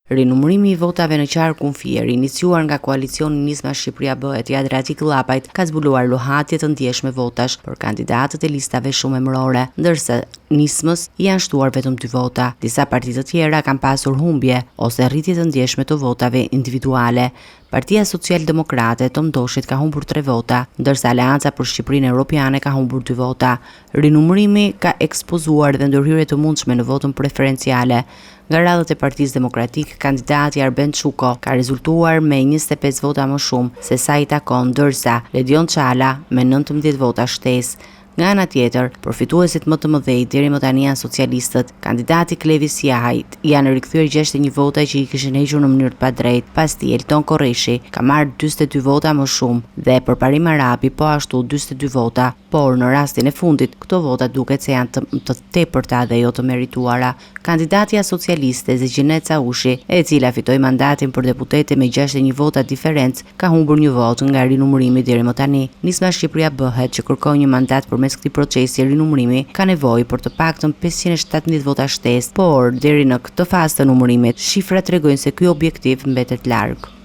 Rinumërimi i votave në qarkun Fier, iniciuar nga koalicioni Nisma Shqipëria Bëhet i Adratik Llapajt, ka zbuluar lohatje të ndjeshme votash për kandidatët e listave shumë emërore, ndërsa Nismës janë shtuar vetëm 2 vota. Disa parti të tjera kanë pasur humbje ose rritje të ndjeshme të votave individuale. Partia Social-Demokrate të Mdoshit ka humbur 3 vota, ndërsa Aleanca për Shqipërinë Europiane ka humbur 2 vota. Rinumërimi ka ekspozuar dhe ndërhyrje të mundshme në votën preferenciale. Nga radhët e Partisë Demokratike, kandidati Arben Çuko ka rezultuar me 25 vota më shumë se sa i takon, ndërsa Ledion Çala me 19 vota shtesë. Nga ana tjetër, përfituesit më të mëdhej deri më tani janë socialistët. Kandidati Klevis Jahajt janë rikthyer 61 vota që i kishin hequr në mënyrë të padrejtë. Pasti Elton Korreshi ka marrë 42 vota më shumë dhe Përparim Arabi po ashtu 42 vota, por në rastin e fundit këto vota duket se janë të tepërta dhe jo të merituara. Kandidatja socialiste Zegjinet Saushi, e cila fitoi mandatin për deputete me 61 vota diferencë, ka humbur 1 votë nga rinumërimi deri më tani. Nisma Shqipëria Bëhet, që kërkoi një mandat përmes këtij procesi rinumërimi, ka nevojë për të paktën 517 vota shtesë, por deri në këtë fazë të numërimit, shifrat tregojnë se ky objektiv mbetet larg.